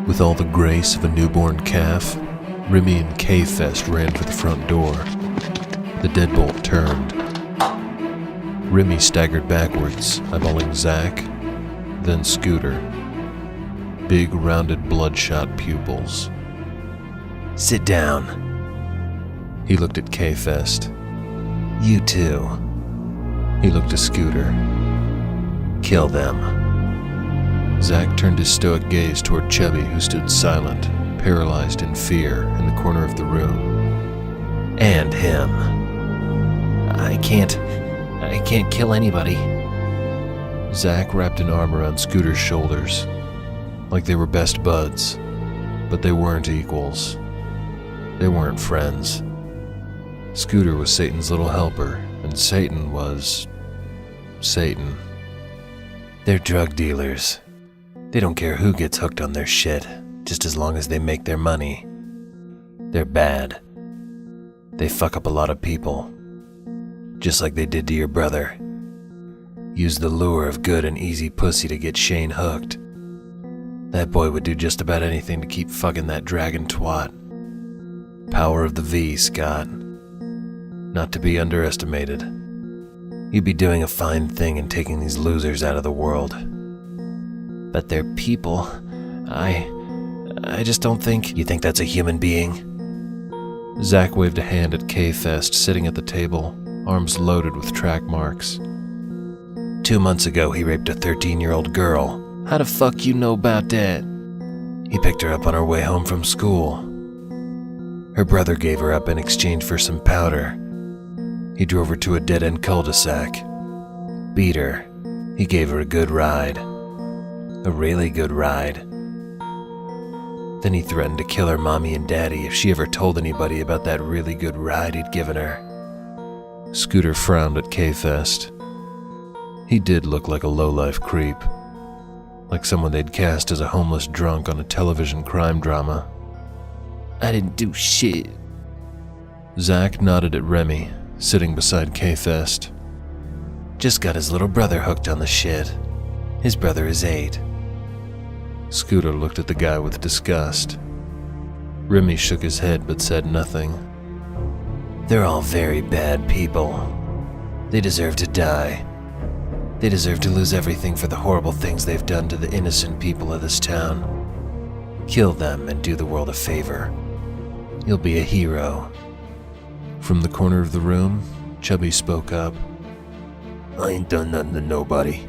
With all the grace of a newborn calf, Remy and K-Fest ran for the front door. The deadbolt turned. Remy staggered backwards, eyeballing Zach, then Scooter. Big, rounded, bloodshot pupils. "Sit down." He looked at K-Fest. "You too." He looked at Scooter. "Kill them." Zach turned his stoic gaze toward Chubby, who stood silent, paralyzed in fear, in the corner of the room. "And him." I can't kill anybody." Zach wrapped an arm around Scooter's shoulders, like they were best buds, but they weren't equals. They weren't friends. Scooter was Satan's little helper, and Satan was... Satan. "They're drug dealers. They don't care who gets hooked on their shit, just as long as they make their money. They're bad. They fuck up a lot of people, just like they did to your brother. Use the lure of good and easy pussy to get Shane hooked. That boy would do just about anything to keep fucking that dragon twat. Power of the V, Scott. Not to be underestimated. You'd be doing a fine thing in taking these losers out of the world. But they're people. I just don't think..." "You think that's a human being?" Zach waved a hand at K-Fest sitting at the table, arms loaded with track marks. 2 months ago, he raped a 13-year-old girl. How the fuck you know about that? He picked her up on her way home from school. Her brother gave her up in exchange for some powder. He drove her to a dead-end cul-de-sac. Beat her. He gave her a good ride. A really good ride. Then he threatened to kill her mommy and daddy if she ever told anybody about that really good ride he'd given her. Scooter frowned at K-Fest. He did look like a low-life creep. Like someone they'd cast as a homeless drunk on a television crime drama. "I didn't do shit." Zach nodded at Remy, sitting beside K-Fest. "Just got his little brother hooked on the shit. His brother is 8. Scooter looked at the guy with disgust. Remy shook his head but said nothing. "They're all very bad people. They deserve to die. They deserve to lose everything for the horrible things they've done to the innocent people of this town. Kill them and do the world a favor. You'll be a hero." From the corner of the room, Chubby spoke up. "I ain't done nothing to nobody.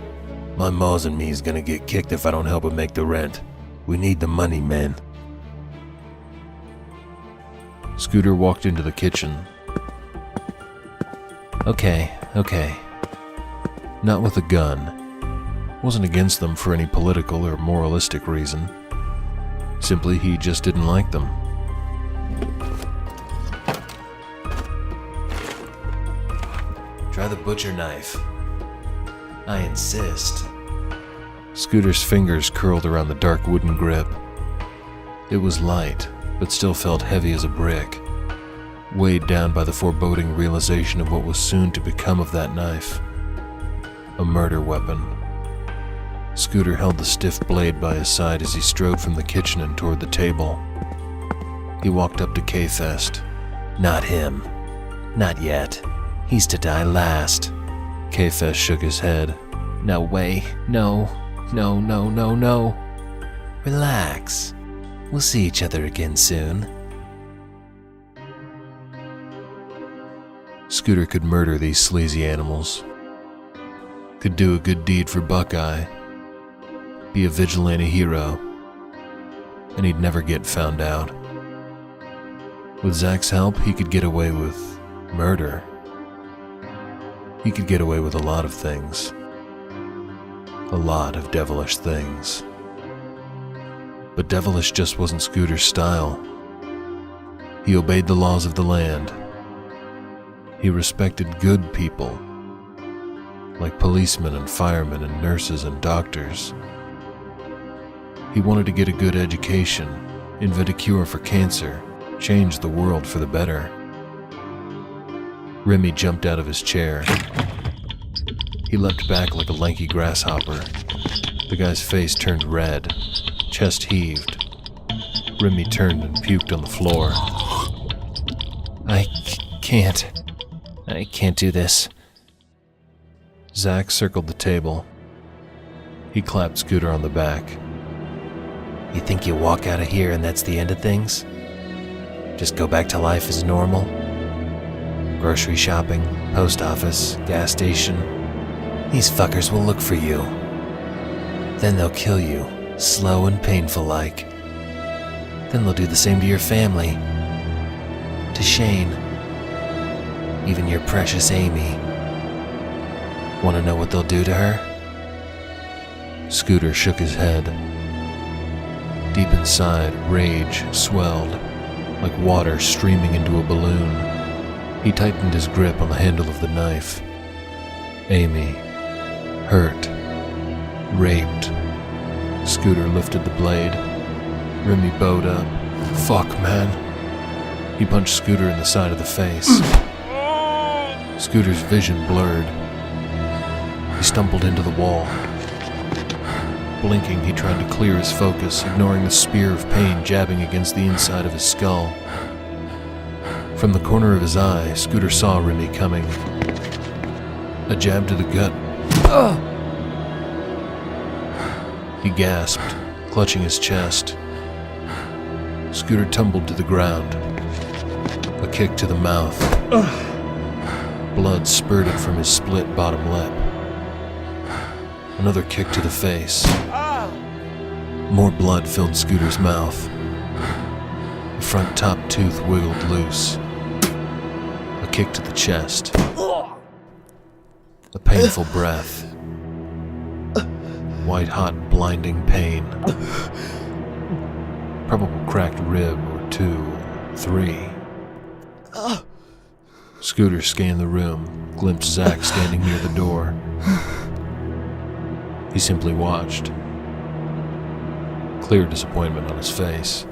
My ma's and me's gonna get kicked if I don't help her make the rent. We need the money, man." Scooter walked into the kitchen. Okay. Not with a gun. Wasn't against them for any political or moralistic reason. Simply, he just didn't like them. "Try the butcher knife. I insist." Scooter's fingers curled around the dark wooden grip. It was light, but still felt heavy as a brick, weighed down by the foreboding realization of what was soon to become of that knife. A murder weapon. Scooter held the stiff blade by his side as he strode from the kitchen and toward the table. He walked up to K-Fest. "Not him. Not yet. He's to die last." K-Fest shook his head. "No way. No. Relax. We'll see each other again soon." Scooter could murder these sleazy animals. Could do a good deed for Buckeye. Be a vigilante hero. And he'd never get found out. With Zach's help, he could get away with murder. He could get away with a lot of things. A lot of devilish things. But devilish just wasn't Scooter's style. He obeyed the laws of the land. He respected good people, like policemen and firemen and nurses and doctors. He wanted to get a good education, invent a cure for cancer, change the world for the better. Remy jumped out of his chair. He leapt back like a lanky grasshopper. The guy's face turned red, chest heaved, Remy turned and puked on the floor. I can't do this. Zach circled the table. He clapped Scooter on the back. You think you walk out of here and that's the end of things? Just go back to life as normal? Grocery shopping, post office, gas station. These fuckers will look for you. Then they'll kill you, slow and painful like. Then they'll do the same to your family. To Shane. Even your precious Amy. Want to know what they'll do to her? Scooter shook his head. Deep inside, rage swelled, like water streaming into a balloon. He tightened his grip on the handle of the knife. Amy. Hurt. Raped. Scooter lifted the blade. Remy bowed up. Fuck, man. He punched Scooter in the side of the face. Scooter's vision blurred. He stumbled into the wall. Blinking, he tried to clear his focus, ignoring the spear of pain jabbing against the inside of his skull. From the corner of his eye, Scooter saw Remy coming. A jab to the gut. He gasped, clutching his chest. Scooter tumbled to the ground. A kick to the mouth. Blood spurted from his split bottom lip. Another kick to the face. More blood filled Scooter's mouth. The front top tooth wiggled loose. A kick to the chest. A painful breath. White-hot, blinding pain. Probable cracked rib or 2, 3. Scooter scanned the room, glimpsed Zach standing near the door. He simply watched. Clear disappointment on his face.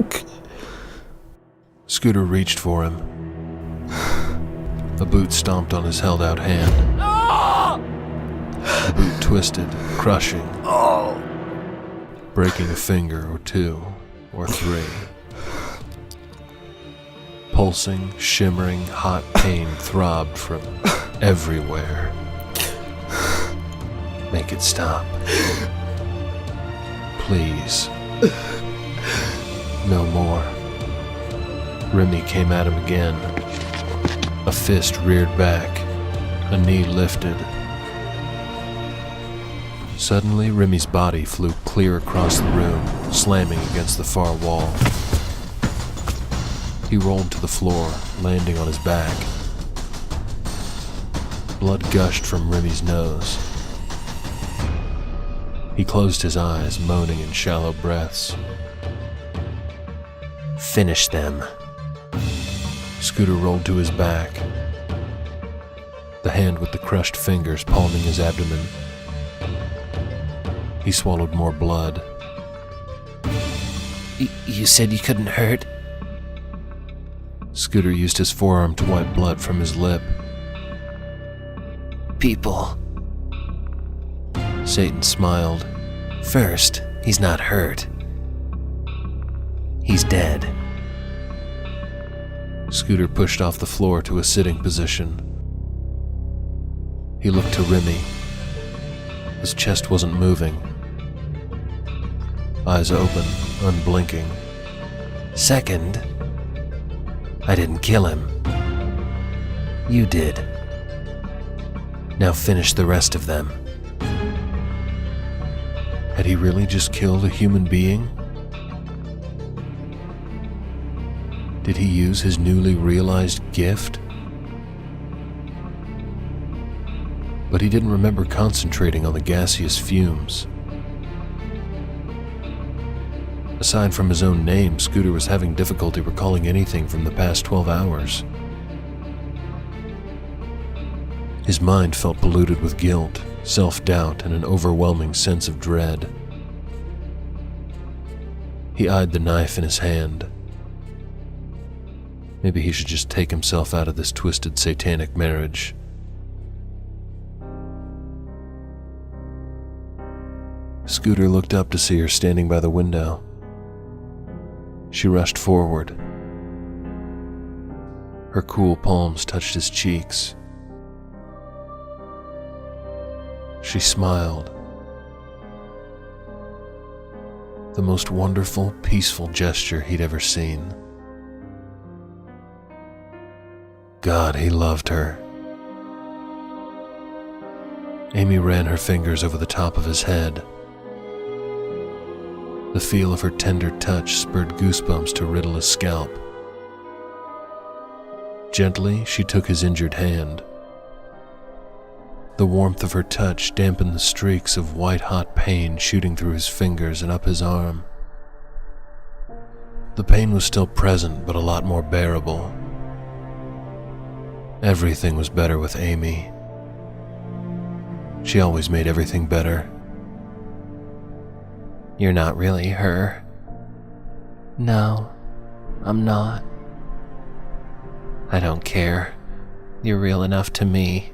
Scooter reached for him. A boot stomped on his held-out hand. The boot twisted, crushing, breaking a finger or 2 or 3. Pulsing, shimmering, hot pain throbbed from everywhere. Make it stop. Please. No more. Remy came at him again. A fist reared back. A knee lifted. Suddenly, Remy's body flew clear across the room, slamming against the far wall. He rolled to the floor, landing on his back. Blood gushed from Remy's nose. He closed his eyes, moaning in shallow breaths. Finish them. Scooter rolled to his back, the hand with the crushed fingers palming his abdomen. He swallowed more blood. You said you couldn't hurt? Scooter used his forearm to wipe blood from his lip. People. Satan smiled. First, he's not hurt. He's dead. Scooter pushed off the floor to a sitting position. He looked to Remy. His chest wasn't moving. Eyes open, unblinking. Second, I didn't kill him. You did. Now finish the rest of them. Had he really just killed a human being? Did he use his newly realized gift? But he didn't remember concentrating on the gaseous fumes. Aside from his own name, Scooter was having difficulty recalling anything from the past 12 hours. His mind felt polluted with guilt, self-doubt, and an overwhelming sense of dread. He eyed the knife in his hand. Maybe he should just take himself out of this twisted satanic marriage. Scooter looked up to see her standing by the window. She rushed forward. Her cool palms touched his cheeks. She smiled. The most wonderful, peaceful gesture he'd ever seen. God, he loved her. Amy ran her fingers over the top of his head. The feel of her tender touch spurred goosebumps to riddle his scalp. Gently, she took his injured hand. The warmth of her touch dampened the streaks of white-hot pain shooting through his fingers and up his arm. The pain was still present, but a lot more bearable. Everything was better with Amy. She always made everything better. You're not really her. No, I'm not. I don't care. You're real enough to me.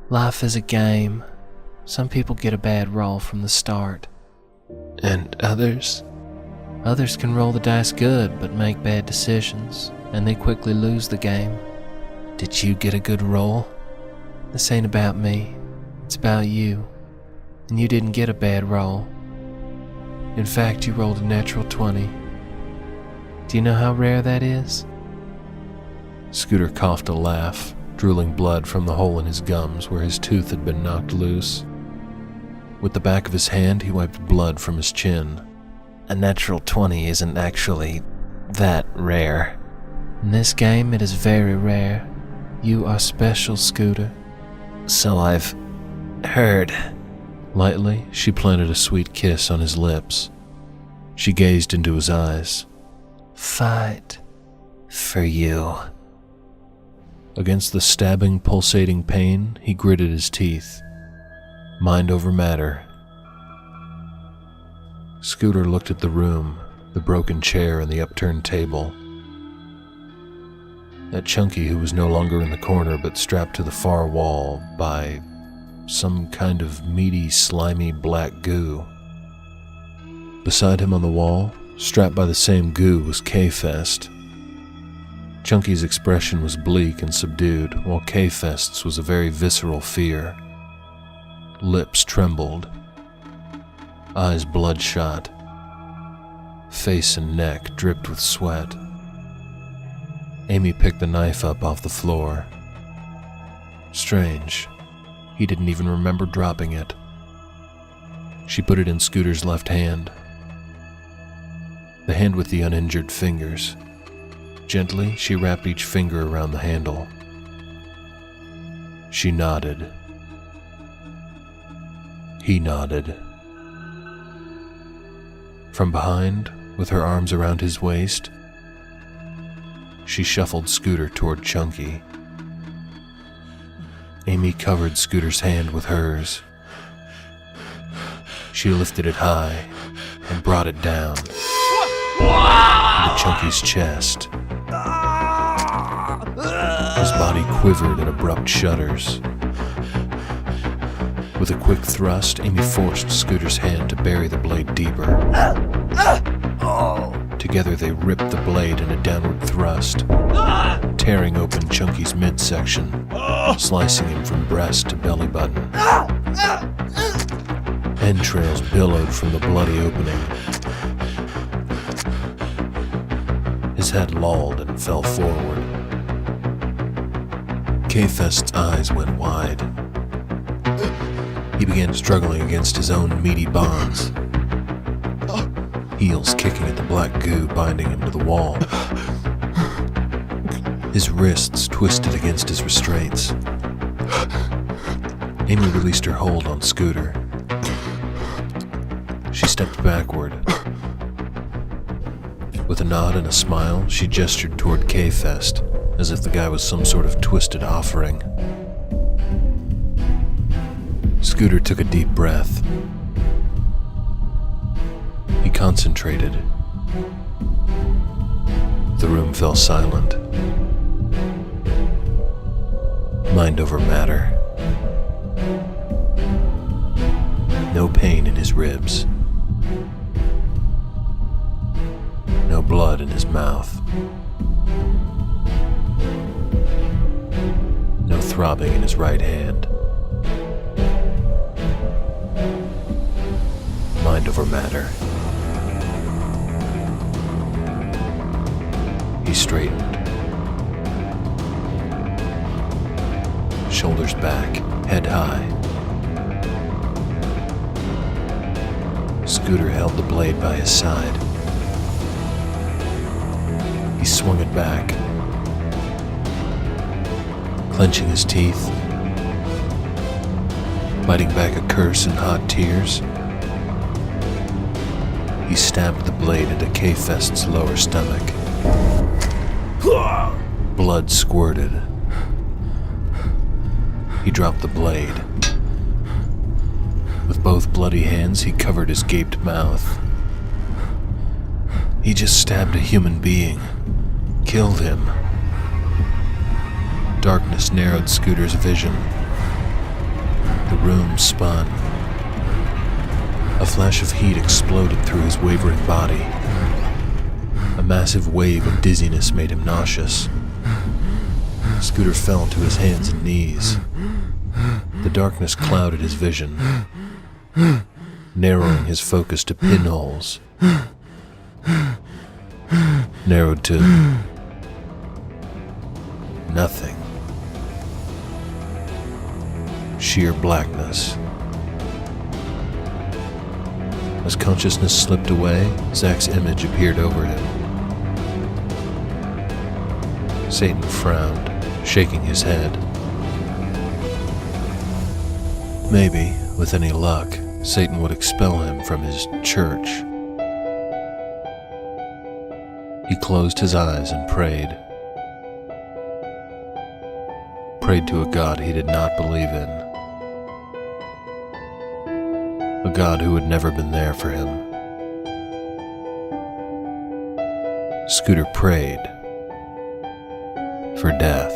Life is a game. Some people get a bad roll from the start. And others? Others can roll the dice good but make bad decisions, and they quickly lose the game. Did you get a good roll? This ain't about me. It's about you. And you didn't get a bad roll. In fact, you rolled a natural 20. Do you know how rare that is? Scooter coughed a laugh, drooling blood from the hole in his gums where his tooth had been knocked loose. With the back of his hand, he wiped blood from his chin. A natural 20 isn't actually that rare. In this game, it is very rare. You are special, Scooter. So I've heard. Lightly, she planted a sweet kiss on his lips. She gazed into his eyes. Fight. For you. Against the stabbing, pulsating pain, he gritted his teeth. Mind over matter. Scooter looked at the room, the broken chair and the upturned table. At Chunky, who was no longer in the corner but strapped to the far wall by some kind of meaty, slimy black goo. Beside him on the wall, strapped by the same goo, was K-Fest. Chunky's expression was bleak and subdued, while K-Fest's was a very visceral fear. Lips trembled. Eyes bloodshot. Face and neck dripped with sweat. Amy picked the knife up off the floor. Strange. He didn't even remember dropping it. She put it in Scooter's left hand. The hand with the uninjured fingers. Gently, she wrapped each finger around the handle. She nodded. He nodded. From behind, with her arms around his waist, she shuffled Scooter toward Chunky. Amy covered Scooter's hand with hers. She lifted it high and brought it down into Chunky's chest. His body quivered in abrupt shudders. With a quick thrust, Amy forced Scooter's hand to bury the blade deeper. Together they ripped the blade in a downward thrust, tearing open Chunky's midsection, slicing him from breast to belly button. Entrails billowed from the bloody opening. His head lolled and fell forward. K-Fest's eyes went wide. He began struggling against his own meaty bonds, heels kicking at the black goo binding him to the wall. His wrists twisted against his restraints. Amy released her hold on Scooter. She stepped backward. With a nod and a smile, she gestured toward K-Fest, as if the guy was some sort of twisted offering. Scooter took a deep breath. He concentrated. The room fell silent. Mind over matter. No pain in his ribs. No blood blood in his mouth. No throbbing in his right hand. Mind over matter. He straightened. Shoulders back, head high. Scooter held the blade by his side. He swung it back, clenching his teeth, biting back a curse and hot tears. He stabbed the blade into K-Fest's lower stomach. Blood squirted. He dropped the blade. With both bloody hands, he covered his gaped mouth. He just stabbed a human being. Killed him. Darkness narrowed Scooter's vision. The room spun. A flash of heat exploded through his wavering body. A massive wave of dizziness made him nauseous. Scooter fell to his hands and knees. The darkness clouded his vision, narrowing his focus to pinholes. Narrowed to nothing. Sheer blackness. As consciousness slipped away, Zach's image appeared over him. Satan frowned, shaking his head. Maybe, with any luck, Satan would expel him from his church. He closed his eyes and prayed. Prayed to a God he did not believe in. A God who had never been there for him. Scooter prayed for death.